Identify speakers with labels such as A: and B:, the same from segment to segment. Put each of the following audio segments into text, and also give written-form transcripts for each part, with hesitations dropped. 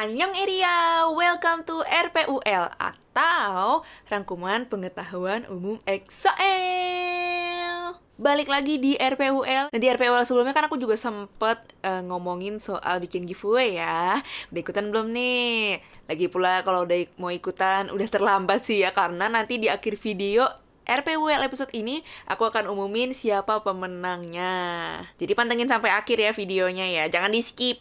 A: Annyeong Eria, welcome to RPUL atau Rangkuman Pengetahuan Umum EXO-L. Balik lagi di RPUL. Nah, di RPUL sebelumnya kan aku juga sempet ngomongin soal bikin giveaway ya. Udah ikutan belum nih? Lagi pula kalau udah mau ikutan udah terlambat sih ya, karena nanti di akhir video RPUL episode ini aku akan umumin siapa pemenangnya. Jadi pantengin sampai akhir ya videonya ya, jangan di skip.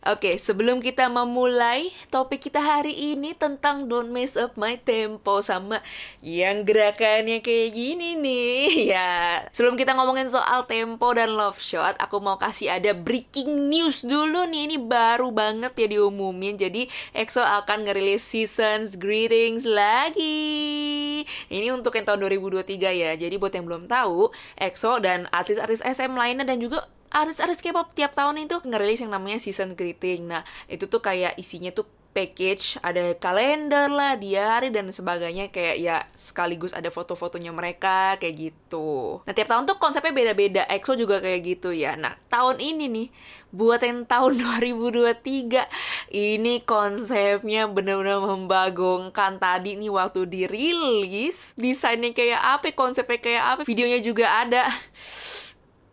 A: Oke, sebelum kita memulai topik kita hari ini tentang Don't Mess Up My Tempo sama yang gerakannya kayak gini nih. Ya, sebelum kita ngomongin soal tempo dan love shot, aku mau kasih ada breaking news dulu nih. Ini baru banget ya diumumin. Jadi EXO akan ngerilis Seasons Greetings lagi. Ini untuk yang tahun 2023 ya. Jadi buat yang belum tahu, EXO dan artis-artis SM lainnya dan juga artis-artis K-pop tiap tahun itu ngerilis yang namanya Season Greeting. Nah, itu tuh kayak isinya tuh package, ada kalender lah, diary, dan sebagainya. Kayak ya sekaligus ada foto-fotonya mereka, kayak gitu. Nah, tiap tahun tuh konsepnya beda-beda. EXO juga kayak gitu ya. Nah, tahun ini nih, buat yang tahun 2023, ini konsepnya bener-bener membagongkan. Tadi nih waktu dirilis, desainnya kayak apa, konsepnya kayak apa, videonya juga ada.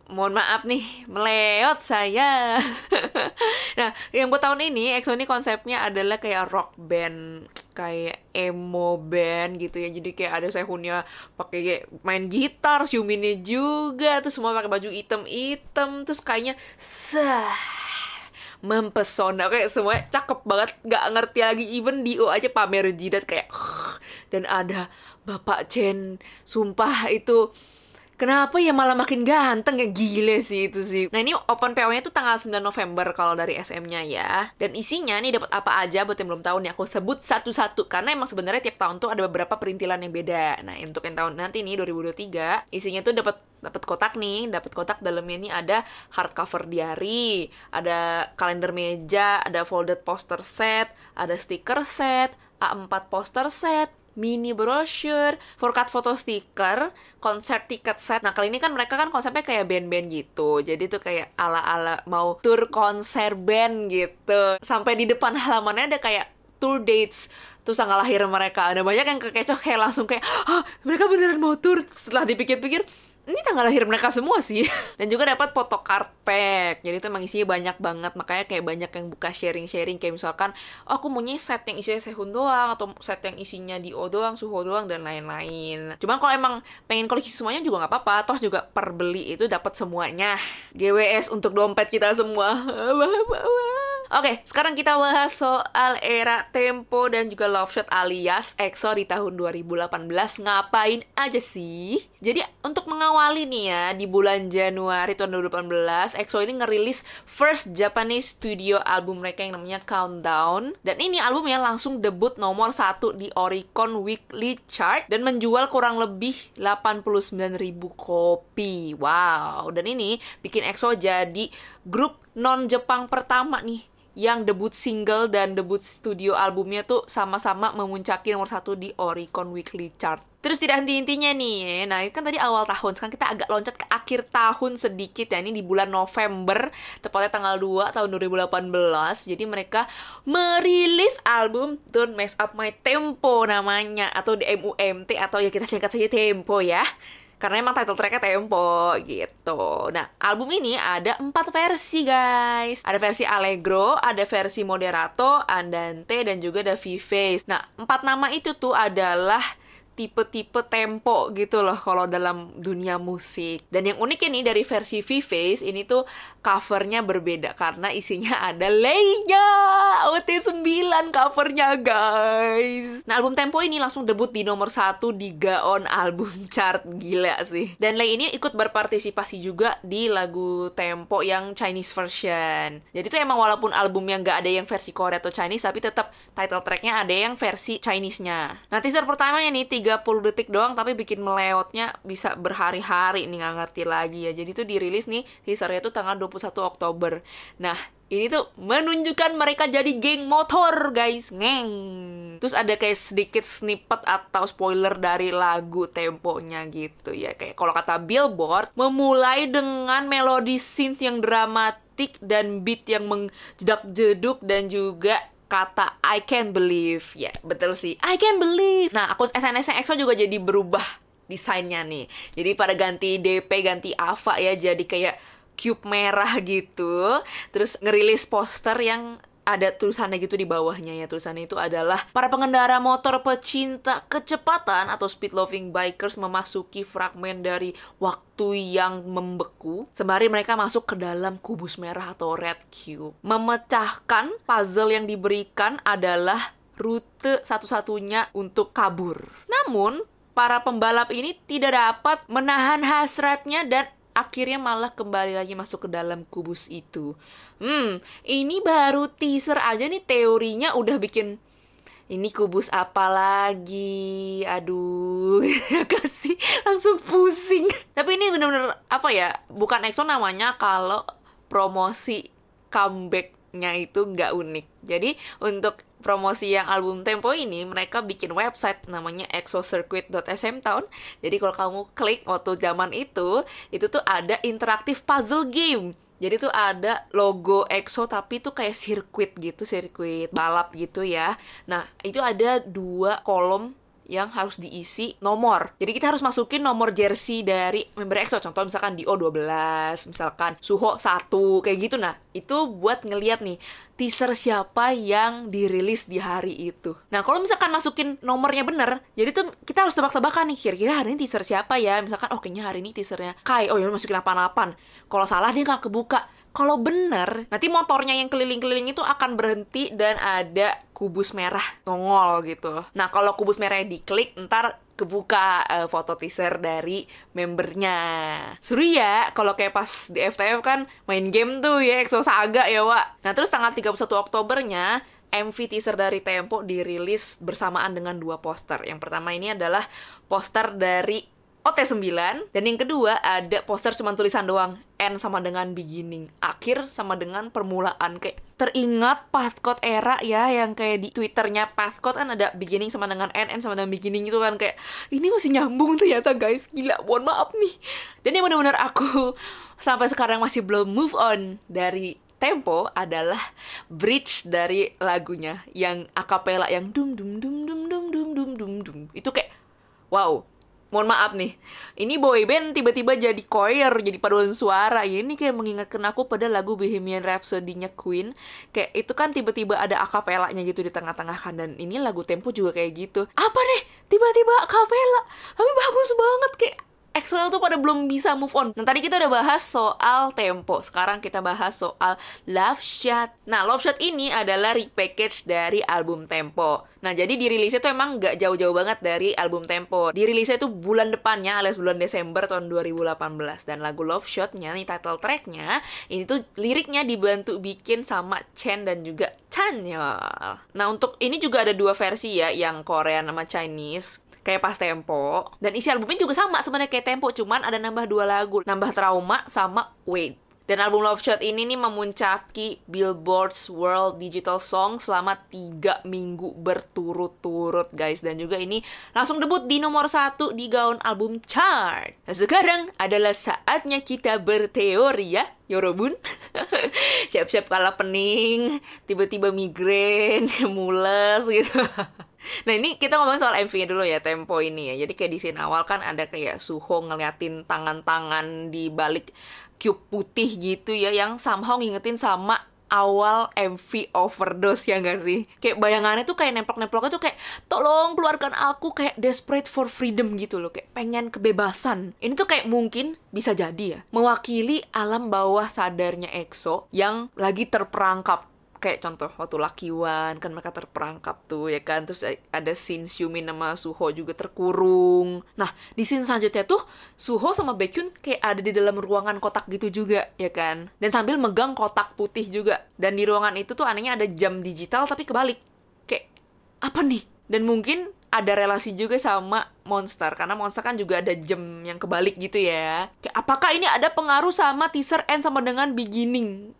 A: Mohon maaf nih, meleot saya. Nah, yang buat tahun ini, EXO ini konsepnya adalah kayak rock band, kayak emo band gitu ya. Jadi kayak ada Sehunnya pakai main gitar, Xiuminnya juga, terus semua pakai baju hitam-hitam, terus kayaknya mempesona, kayak semuanya cakep banget, nggak ngerti lagi. Even Dio aja pamer jidat kayak dan ada Bapak Chen, sumpah itu kenapa ya malah makin ganteng, ya gile sih itu sih. Nah, ini open PO-nya tuh tanggal 9 November kalau dari SM-nya ya. Dan isinya nih dapat apa aja, buat yang belum tahu nih aku sebut satu-satu karena emang sebenarnya tiap tahun tuh ada beberapa perintilan yang beda. Nah, untuk yang tahun nanti nih 2023, isinya tuh dapat kotak nih, dapat kotak dalamnya nih ada hardcover diary, ada kalender meja, ada folded poster set, ada stiker set, A4 poster set, mini brochure, forecast foto stiker, konser tiket set. Nah, kali ini kan mereka kan konsepnya kayak band-band gitu. Jadi tuh kayak ala-ala mau tour konser band gitu. Sampai di depan halamannya ada kayak tour dates, terus tanggal lahir mereka. Ada banyak yang kekecoh kayak langsung kayak, mereka beneran mau tour. Setelah dipikir-pikir, ini tanggal lahir mereka semua sih. Dan juga dapat photocard pack. Jadi itu emang isinya banyak banget. Makanya kayak banyak yang buka sharing-sharing. Kayak misalkan, aku maunya set yang isinya Sehun doang, atau set yang isinya Dio doang, Suho doang, dan lain-lain. Cuman kalau emang pengen koleksi semuanya juga nggak apa-apa. Toh juga per beli itu dapat semuanya. GWS untuk dompet kita semua. Oke, sekarang kita bahas soal era tempo dan juga love shot alias EXO di tahun 2018 ngapain aja sih? Jadi untuk mengawali nih ya, di bulan Januari tahun 2018, EXO ini ngerilis first Japanese studio album mereka yang namanya Countdown. Dan ini albumnya langsung debut nomor 1 di Oricon Weekly Chart dan menjual kurang lebih 89.000 kopi. Wow, dan ini bikin EXO jadi grup non-Jepang pertama nih yang debut single dan debut studio albumnya tuh sama-sama memuncaki nomor 1 di Oricon Weekly Chart. Terus tidak henti-hentinya nih, nah ini kan tadi awal tahun, sekarang kita agak loncat ke akhir tahun sedikit ya, ini di bulan November, tepatnya tanggal 2 tahun 2018, jadi mereka merilis album Don't Mess Up My Tempo namanya, atau DMUMT, atau ya kita singkat saja Tempo ya. Karena emang title tracknya Tempo gitu. Nah, album ini ada 4 versi guys. Ada versi Allegro, ada versi Moderato, Andante, dan juga ada V-Face. Nah, 4 nama itu tuh adalah tipe-tipe tempo gitu loh kalau dalam dunia musik. Dan yang unik ini dari versi V-Face ini tuh covernya berbeda karena isinya ada Lay-nya. OT9 covernya guys. Nah, album Tempo ini langsung debut di nomor 1 di Gaon Album Chart. Gila sih. Dan Lay ini ikut berpartisipasi juga di lagu Tempo yang Chinese version. Jadi tuh emang walaupun albumnya nggak ada yang versi Korea atau Chinese, tapi tetap title tracknya ada yang versi Chinese-nya. Nah, teaser pertamanya nih 30 detik doang, tapi bikin meleotnya bisa berhari-hari nih, nggak ngerti lagi ya. Jadi tuh dirilis nih teasernya tuh tanggal 21 Oktober. Nah, ini tuh menunjukkan mereka jadi geng motor guys, ngeng. Terus ada kayak sedikit snippet atau spoiler dari lagu temponya gitu ya. Kayak kalau kata Billboard, memulai dengan melodi synth yang dramatik dan beat yang menjedak-jeduk dan juga kata I can't believe. Ya, betul sih. I can't believe. Nah, akun SNS-nya EXO juga jadi berubah desainnya nih. Jadi pada ganti DP, ganti Ava ya, jadi kayak cube merah gitu. Terus ngerilis poster yang ada tulisannya gitu di bawahnya ya. Tulisannya itu adalah para pengendara motor pecinta kecepatan atau speed loving bikers memasuki fragmen dari waktu yang membeku sembari mereka masuk ke dalam kubus merah atau red cube. Memecahkan puzzle yang diberikan adalah rute satu-satunya untuk kabur. Namun, para pembalap ini tidak dapat menahan hasratnya dan akhirnya malah kembali lagi masuk ke dalam kubus itu. Ini baru teaser aja nih, teorinya udah bikin ini kubus apa lagi? Aduh, kasih langsung pusing. Tapi ini bener-bener apa ya? Bukan EXO namanya kalau promosi comeback-nya itu nggak unik. Jadi untuk promosi yang album Tempo ini, mereka bikin website namanya exocircuit.sm Town. Jadi kalau kamu klik waktu zaman itu tuh ada interaktif puzzle game. Jadi tuh ada logo EXO tapi tuh kayak sirkuit gitu, sirkuit balap gitu ya. Nah, itu ada 2 kolom yang harus diisi nomor. Jadi kita harus masukin nomor jersey dari member EXO. Contoh misalkan Dio 12, misalkan Suho 1, kayak gitu. Nah, itu buat ngeliat nih teaser siapa yang dirilis di hari itu. Nah, kalau misalkan masukin nomornya bener, jadi tuh kita harus tebak-tebakan nih, kira-kira hari ini teaser siapa ya? Misalkan, oh kayaknya hari ini teasernya Kai, oh ya masukin 88. Kalau salah dia nggak kebuka. Kalau bener, nanti motornya yang keliling-keliling itu akan berhenti dan ada kubus merah nongol gitu. Nah, kalau kubus merahnya diklik, ntar kebuka foto teaser dari membernya. Seru ya, kalau kayak pas di FTF kan main game tuh ya, EXO Saga ya, Wak. Nah, terus tanggal 31 Oktobernya, MV teaser dari Tempo dirilis bersamaan dengan 2 poster. Yang pertama ini adalah poster dari OT9, dan yang kedua ada poster cuma tulisan doang, N sama dengan beginning, akhir sama dengan permulaan. Kayak teringat Pathcode era ya, yang kayak di Twitternya Pathcode kan ada beginning sama dengan N sama dengan beginning itu kan, kayak ini masih nyambung ternyata guys, gila, mohon maaf nih. Dan yang benar-benar aku sampai sekarang masih belum move on dari Tempo adalah bridge dari lagunya yang akapela yang dum dum dum dum dum dum dum dum dum. Itu kayak wow. Mohon maaf nih, ini boyband tiba-tiba jadi choir, jadi paduan suara. Ya, ini kayak mengingatkan aku pada lagu Bohemian Rhapsody-nya Queen. Kayak itu kan tiba-tiba ada akapelanya gitu di tengah-tengah kan. Dan ini lagu Tempo juga kayak gitu. Apa nih? Tiba-tiba akapela. Tapi bagus banget, kayak EXO tuh pada belum bisa move on. Nah, tadi kita udah bahas soal Tempo. Sekarang kita bahas soal Love Shot. Nah, Love Shot ini adalah repackage dari album Tempo. Nah, jadi dirilisnya tuh emang nggak jauh-jauh banget dari album Tempo. Dirilisnya tuh bulan depannya, alias bulan Desember tahun 2018. Dan lagu Love Shot-nya, nih title track-nya, ini tuh liriknya dibantu bikin sama Chen dan juga Chanyeol. Nah, untuk ini juga ada 2 versi ya, yang Korean sama Chinese. Kayak pas Tempo. Dan isi albumnya juga sama sebenarnya kayak Tempo, cuman ada nambah 2 lagu. Nambah Trauma sama Wait. Dan album Love Shot ini nih memuncaki Billboard's World Digital Song selama 3 minggu berturut-turut guys. Dan juga ini langsung debut di nomor 1 di gaun album chart. Nah, sekarang adalah saatnya kita berteori ya, Yorobun. Siap-siap kala pening, tiba-tiba migrain, mules gitu. Nah, ini kita ngomongin soal MV-nya dulu ya, Tempo ini ya. Jadi kayak di scene awal kan ada kayak Suho ngeliatin tangan-tangan di balik cube putih gitu ya, yang somehow ngingetin sama awal MV Overdose ya nggak sih? Kayak bayangannya tuh kayak nemplok-nemploknya tuh kayak tolong keluarkan aku, kayak desperate for freedom gitu loh, kayak pengen kebebasan. Ini tuh kayak mungkin bisa jadi ya mewakili alam bawah sadarnya EXO yang lagi terperangkap. Kayak contoh waktu Lucky One kan mereka terperangkap tuh ya kan. Terus ada scene Xiumin sama Suho juga terkurung. Nah, di scene selanjutnya tuh Suho sama Baekhyun kayak ada di dalam ruangan kotak gitu juga ya kan. Dan sambil megang kotak putih juga. Dan di ruangan itu tuh anehnya ada jam digital tapi kebalik. Kayak apa nih? Dan mungkin ada relasi juga sama Monster, karena Monster kan juga ada jam yang kebalik gitu ya. Kayak apakah ini ada pengaruh sama teaser End sama dengan Beginning?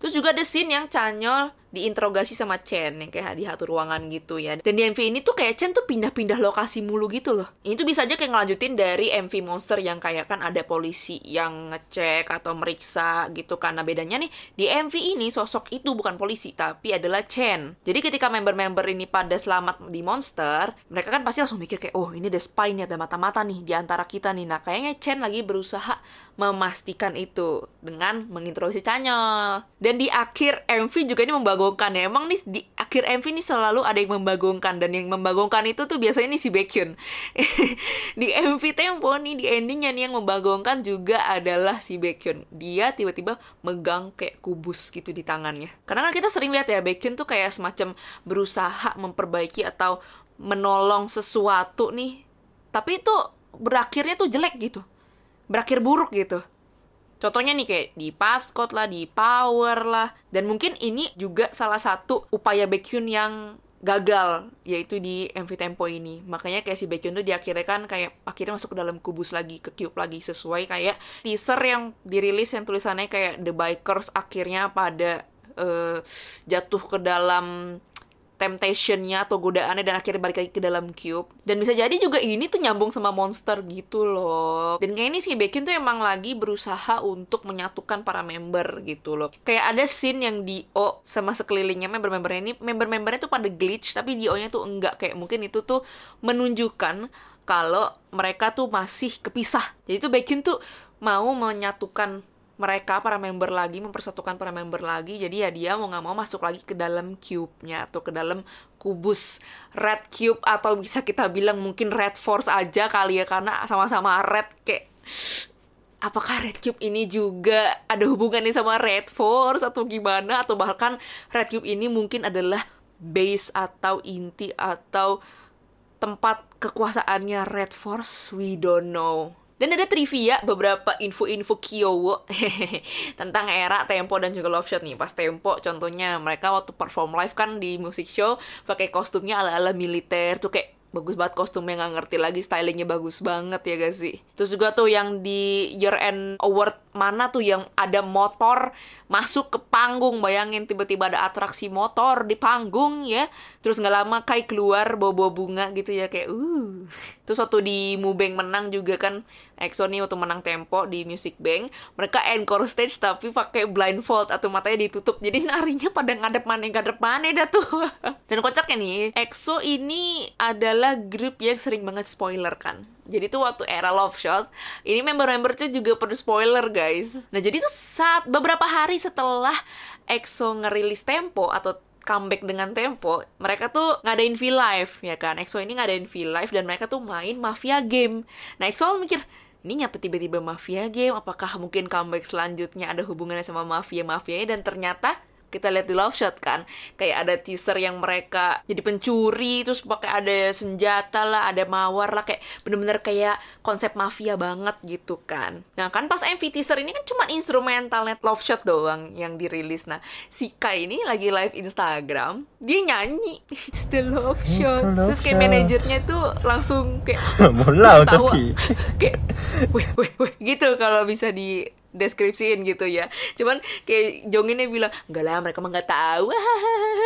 A: Terus juga ada scene yang Chanyeol diinterogasi sama Chen yang kayak di satu ruangan gitu ya. Dan di MV ini tuh kayak Chen tuh pindah-pindah lokasi mulu gitu loh. Ini tuh bisa aja kayak ngelanjutin dari MV Monster yang kayak kan ada polisi yang ngecek atau meriksa gitu. Karena bedanya nih, di MV ini sosok itu bukan polisi, tapi adalah Chen. Jadi ketika member-member ini pada selamat di Monster, mereka kan pasti langsung mikir kayak, oh ini ada spy nih, ada mata-mata nih di antara kita nih. Nah kayaknya Chen lagi berusaha memastikan itu dengan mengintroduksi Chanyol. Dan di akhir MV juga ini membagongkan ya. Emang nih di akhir MV ini selalu ada yang membagongkan, dan yang membagongkan itu tuh biasanya nih si Baekhyun. Di MV Tempo nih, di endingnya nih yang membagongkan juga adalah si Baekhyun. Dia tiba-tiba megang kayak kubus gitu di tangannya. Karena kan kita sering lihat ya, Baekhyun tuh kayak semacam berusaha memperbaiki atau menolong sesuatu nih, tapi itu berakhirnya tuh jelek gitu, berakhir buruk gitu. Contohnya nih kayak di Pathcode lah, di Power lah. Dan mungkin ini juga salah satu upaya Baekhyun yang gagal, yaitu di MV Tempo ini. Makanya kayak si Baekhyun tuh di akhirnya kan kayak akhirnya masuk ke dalam kubus lagi, ke cube lagi, sesuai kayak teaser yang dirilis yang tulisannya kayak The Bikers akhirnya pada jatuh ke dalam temptation-nya atau godaannya dan akhirnya balik lagi ke dalam cube. Dan bisa jadi juga ini tuh nyambung sama Monster gitu loh. Dan kayak ini sih Baekhyun tuh emang lagi berusaha untuk menyatukan para member gitu loh. Kayak ada scene yang Dio sama sekelilingnya member-membernya ini, member-membernya tuh pada glitch, tapi Dio-nya tuh enggak. Kayak mungkin itu tuh menunjukkan kalau mereka tuh masih kepisah. Jadi tuh Baekhyun tuh mau menyatukan mereka, para member lagi, mempersatukan para member lagi. Jadi ya dia mau nggak mau masuk lagi ke dalam cube-nya atau ke dalam kubus Red Cube, atau bisa kita bilang mungkin Red Force aja kali ya, karena sama-sama red. Kayak apakah Red Cube ini juga ada hubungannya sama Red Force atau gimana, atau bahkan Red Cube ini mungkin adalah base atau inti atau tempat kekuasaannya Red Force, we don't know. Dan ada trivia, beberapa info-info Kyowo tentang era Tempo dan juga Love Shot nih. Pas Tempo, contohnya mereka waktu perform live kan di music show, pakai kostumnya ala-ala militer. Tuh kayak bagus banget kostumnya, nggak ngerti lagi, stylingnya bagus banget ya gak sih? Terus juga tuh yang di Year End Award mana tuh yang ada motor masuk ke panggung, bayangin tiba-tiba ada atraksi motor di panggung ya. Terus nggak lama Kai keluar bawa-bawa bunga gitu ya, kayak Terus waktu di Mubeng menang juga kan, EXO nih waktu menang Tempo di Music Bank, mereka encore stage tapi pakai blindfold atau matanya ditutup, jadi narinya pada ngadep mana dah tuh. Dan kocaknya nih, EXO ini adalah grup yang sering banget spoiler kan. Jadi tuh waktu era Love Shot, ini member-member tuh juga pada spoiler guys. Nah jadi tuh beberapa hari setelah EXO ngerilis Tempo atau comeback dengan Tempo, mereka tuh ngadain V-Live ya kan. EXO ini ngadain V-Live dan mereka tuh main Mafia Game. Nah EXO mikir, ini ngapa tiba-tiba Mafia Game? Apakah mungkin comeback selanjutnya ada hubungannya sama Mafia-Mafianya? Dan ternyata kita lihat di Love Shot kan, kayak ada teaser yang mereka jadi pencuri, terus pakai ada senjata lah, ada mawar lah, kayak bener-bener kayak konsep mafia banget gitu kan. Nah kan pas MV teaser ini kan cuma instrumentalnya Love Shot doang yang dirilis. Nah si Kai ini lagi live Instagram, dia nyanyi It's the Love Shot, terus kayak manajernya tuh langsung kayak ketawa kayak weh gitu kalau bisa di deskripsiin gitu ya. Cuman kayak Jonginnya bilang, enggak lah mereka mah nggak tahu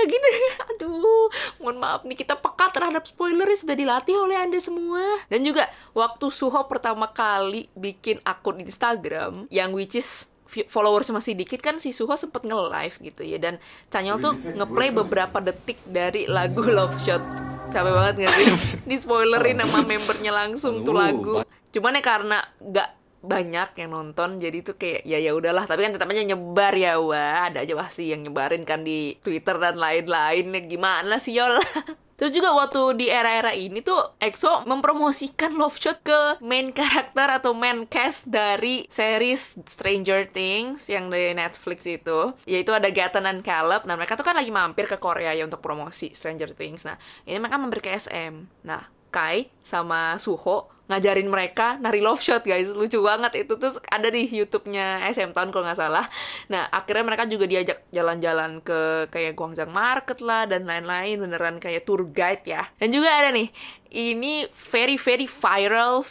A: gitu. Aduh, mohon maaf nih, kita peka terhadap spoiler sudah dilatih oleh Anda semua. Dan juga waktu Suho pertama kali bikin akun Instagram yang which is followers masih dikit kan, si Suho sempet nge-live gitu ya, dan Chanyol tuh ngeplay beberapa detik dari lagu Love Shot. Capek banget gak sih? Di spoilerin sama membernya langsung tuh lagu. Cuman ya karena nggak banyak yang nonton, jadi tuh kayak ya udahlah, tapi kan tetap aja nyebar ya, wah ada aja pasti yang nyebarin kan di Twitter dan lain-lain. Gimana sih Yol? Terus juga waktu di era-era ini tuh EXO mempromosikan Love Shot ke main karakter atau main cast dari series Stranger Things yang dari Netflix itu, yaitu ada Gaten dan Caleb. Nah mereka tuh kan lagi mampir ke Korea ya untuk promosi Stranger Things. Nah ini mereka mampir ke SM. Nah Kai sama Suho ngajarin mereka nari love shot guys, lucu banget itu. Terus ada di YouTube-nya SM Town kalau nggak salah. Nah akhirnya mereka juga diajak jalan-jalan ke kayak Guangzhou Market lah dan lain-lain, beneran kayak tour guide ya. Dan juga ada nih, ini very viral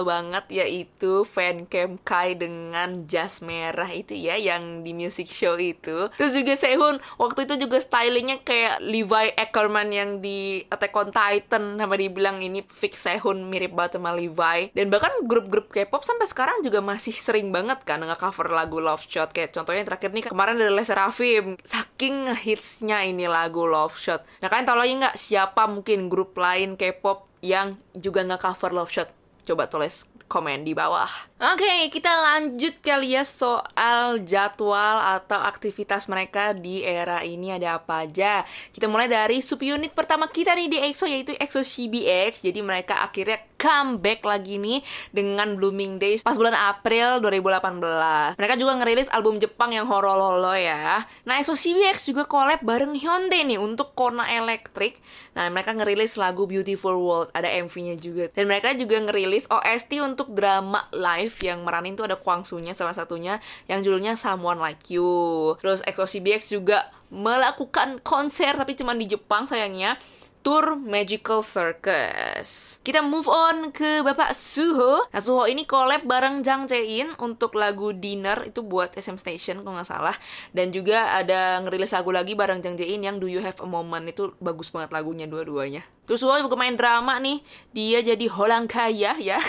A: banget, yaitu fancam Kai dengan jas merah itu ya, yang di music show itu. Terus juga Sehun waktu itu juga stylingnya kayak Levi Ackerman yang di Attack on Titan, sama dibilang ini fix Sehun mirip banget sama Levi. Dan bahkan grup-grup K-pop sampai sekarang juga masih sering banget kan nge-cover lagu Love Shot. Kayak contohnya yang terakhir nih kemarin ada Les Seraphim, saking hitsnya ini lagu Love Shot. Nah kalian tahu lagi nggak siapa mungkin grup lain K-pop yang juga nge-cover Love Shot? Coba tulis komen di bawah. Oke, kita lanjut kali ya soal jadwal atau aktivitas mereka di era ini ada apa aja. Kita mulai dari subunit pertama kita nih di EXO, yaitu EXO CBX. Jadi mereka akhirnya comeback lagi nih dengan Blooming Days pas bulan April 2018. Mereka juga ngerilis album Jepang yang Horololo ya. Nah, EXO CBX juga collab bareng Hyundai nih untuk Kona Electric. Nah, mereka ngerilis lagu Beautiful World, ada MV-nya juga. Dan mereka juga ngerilis OST untuk drama live yang meranin tuh ada Kwang Soo-nya salah satunya yang judulnya Someone Like You. Terus EXO CBX juga melakukan konser tapi cuma di Jepang sayangnya, tour Magical Circus. Kita move on ke Bapak Suho. Nah, Suho ini collab bareng Jang Jae-in untuk lagu Dinner, itu buat SM Station kalau nggak salah. Dan juga ada ngerilis lagu lagi bareng Jang Jae-in yang Do You Have a Moment, itu bagus banget lagunya dua-duanya. Terus Suho juga main drama nih, dia jadi Holang Kaya ya.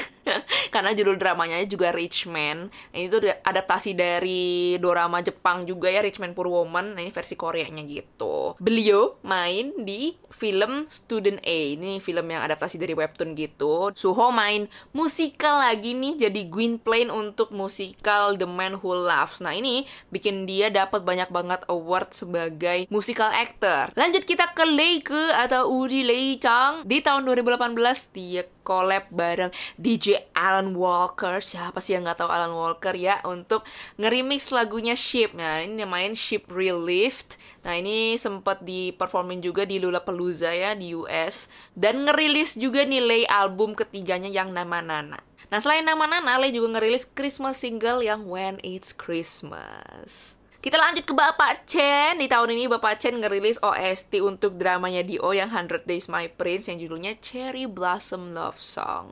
A: Karena judul dramanya juga Rich Man. Nah, ini tuh adaptasi dari dorama Jepang juga ya, Rich Man Poor Woman. Nah, ini versi Koreanya gitu. Beliau main di film Student A, ini film yang adaptasi dari webtoon gitu. Suho main musikal lagi nih, jadi Gwynplaine untuk musikal The Man Who Laughs. Nah, ini bikin dia dapat banyak banget award sebagai musical actor. Lanjut kita ke Leike atau Uri Lee Chang. Di tahun 2018 dia collab bareng DJ Alan Walker. Siapa sih yang nggak tahu Alan Walker ya, untuk nge-remix lagunya Ship. Nah, ini main Ship Relieved. Nah, ini sempat di-performin juga di Lollapalooza ya di US. Dan ngerilis juga nih Lay album ketiganya yang nama Nana. Nah, selain nama Nana, Lay juga ngerilis Christmas single yang When It's Christmas. Kita lanjut ke Bapak Chen. Di tahun ini Bapak Chen ngerilis OST untuk dramanya Dio yang 100 Days My Prince yang judulnya Cherry Blossom Love Song.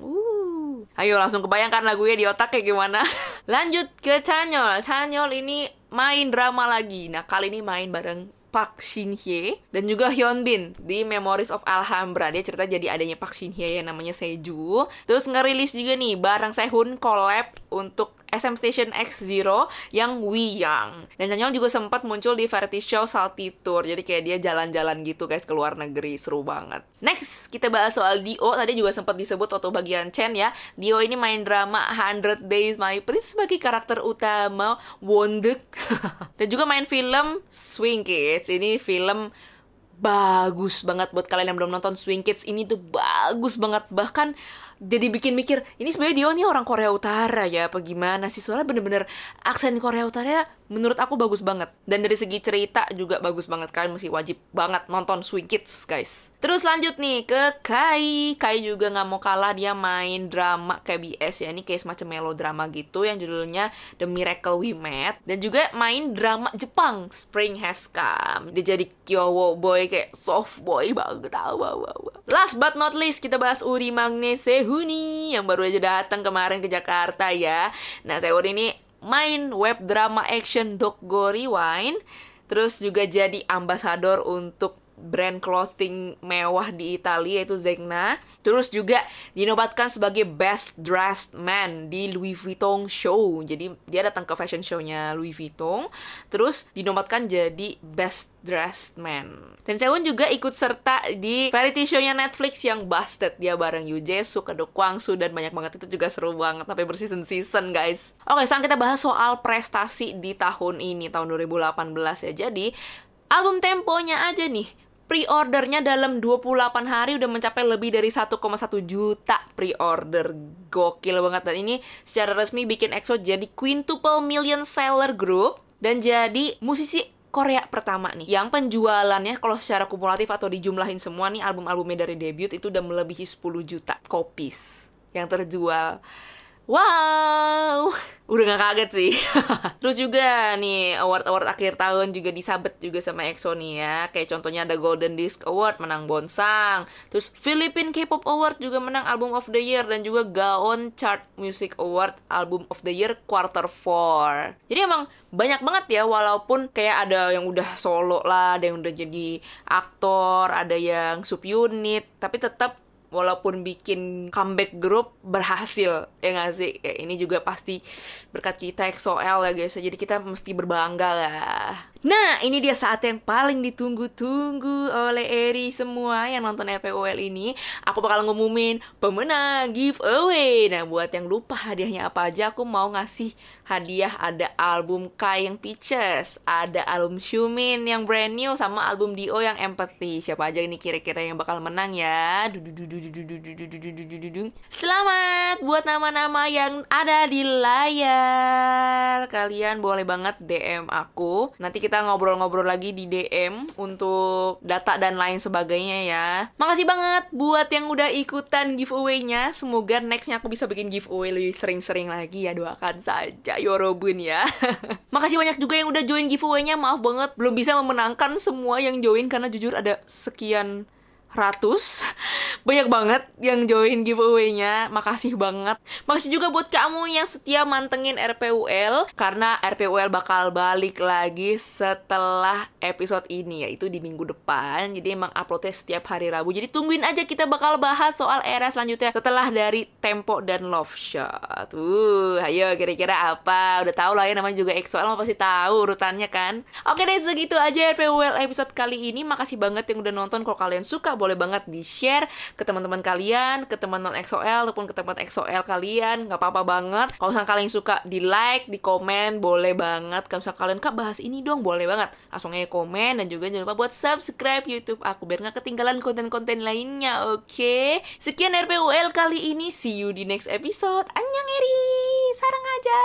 A: Ayo langsung kebayangkan lagunya di otak kayak gimana. Lanjut ke Chanyeol. Chanyeol ini main drama lagi. Nah, kali ini main bareng Park Shin Hye dan juga Hyun Bin di Memories of Alhambra. Dia cerita jadi adanya Park Shin Hye yang namanya Seju. Terus ngerilis juga nih bareng Sehun collab untuk SM Station X0 yang We Young. Dan Chanyeol juga sempat muncul di variety show Salty Tour. Jadi kayak dia jalan-jalan gitu guys ke luar negeri, seru banget. Next, kita bahas soal Dio. Tadi juga sempat disebut waktu bagian Chen ya. Dio ini main drama 100 Days My Prince sebagai karakter utama Won-deuk. Dan juga main film Swing Kids. Ini film bagus banget buat kalian yang belum nonton Swing Kids. Ini tuh bagus banget. Bahkan jadi bikin mikir, ini sebenarnya Dio nih orang Korea Utara ya, apa gimana sih? Soalnya bener-bener aksen Korea Utara menurut aku bagus banget. Dan dari segi cerita juga bagus banget. Kalian mesti wajib banget nonton Swing Kids, guys. Terus lanjut nih ke Kai. Kai juga nggak mau kalah, dia main drama KBS ya. Ini kayak semacam melodrama gitu yang judulnya The Miracle We Met. Dan juga main drama Jepang, Spring Has Come. Dia jadi kyowo boy, kayak soft boy banget. Last but not least, kita bahas Uri Magne Sehuni yang baru aja datang kemarin ke Jakarta ya. Nah, Sehun ini main web drama action Doggo Rewind. Terus juga jadi ambasador untuk brand clothing mewah di Italia yaitu Zegna. Terus juga dinobatkan sebagai Best Dressed Man di Louis Vuitton Show. Jadi dia datang ke fashion show-nya Louis Vuitton, terus dinobatkan jadi Best Dressed Man. Dan Sehun juga ikut serta di variety show-nya Netflix yang Busted. Dia bareng Yoo Jae-suk, ada Kwang Soo, dan banyak banget. Itu juga seru banget sampai berseason-season guys. Oke, sekarang kita bahas soal prestasi di tahun ini, tahun 2018 ya. Jadi album Temponya aja nih, pre-ordernya dalam 28 hari udah mencapai lebih dari 1,1 juta pre-order. Gokil banget. Dan ini secara resmi bikin EXO jadi quintuple million seller group dan jadi musisi Korea pertama nih yang penjualannya kalau secara kumulatif atau dijumlahin semua nih album-albumnya dari debut itu udah melebihi 10 juta copies. yang terjual. Wow, udah gak kaget sih. Terus juga nih award-award akhir tahun juga disabet juga sama EXO nih ya. Kayak contohnya ada Golden Disc Award menang Bonsang. Terus Philippine K-pop Award juga menang Album of the Year. Dan juga Gaon Chart Music Award Album of the Year Quarter 4. Jadi emang banyak banget ya, walaupun kayak ada yang udah solo lah, ada yang udah jadi aktor, ada yang subunit, tapi tetap walaupun bikin comeback grup berhasil, ya nggak sih? Kayak ini juga pasti berkat kita EXO-L ya guys, jadi kita mesti berbangga lah. Nah, ini dia saat yang paling ditunggu-tunggu oleh Eri semua yang nonton RPUL ini. Aku bakal ngumumin pemenang giveaway. Nah, buat yang lupa hadiahnya apa aja, aku mau ngasih hadiah. Ada album Kai yang Peaches, ada album Xiumin yang Brand New, sama album Dio yang Empathy. Siapa aja ini kira-kira yang bakal menang ya? Selamat buat nama-nama yang ada di layar. Kalian boleh banget DM aku. Nanti kita ngobrol-ngobrol lagi di DM untuk data dan lain sebagainya ya. Makasih banget buat yang udah ikutan giveaway-nya. Semoga nextnya aku bisa bikin giveaway lebih sering-sering lagi ya. Doakan saja Yorobun ya. Makasih banyak juga yang udah join giveaway-nya. Maaf banget belum bisa memenangkan semua yang join karena jujur ada sekian ratus. Banyak banget yang join giveaway-nya. Makasih banget. Makasih juga buat kamu yang setia mantengin RPUL, karena RPUL bakal balik lagi setelah episode ini, yaitu di minggu depan. Jadi emang uploadnya setiap hari Rabu. Jadi tungguin aja, kita bakal bahas soal era selanjutnya setelah dari Tempo dan Love Shot. Ayo kira-kira apa? Udah tahu lah ya, namanya juga EXO-L, mau pasti tahu urutannya kan. Oke deh, segitu aja RPUL episode kali ini. Makasih banget yang udah nonton. Kalau kalian suka, boleh banget di-share ke teman-teman kalian, ke teman non EXO-L ataupun ke teman EXO-L kalian, nggak apa-apa banget. Kalau misalnya kalian suka, di-like, di-komen, boleh banget. Kalau misalnya kalian, Kak, bahas ini dong, boleh banget. Langsung aja komen, dan juga jangan lupa buat subscribe YouTube aku biar nggak ketinggalan konten-konten lainnya, oke? Sekian RPUL kali ini, see you di next episode. Annyeong Eri, sarang aja!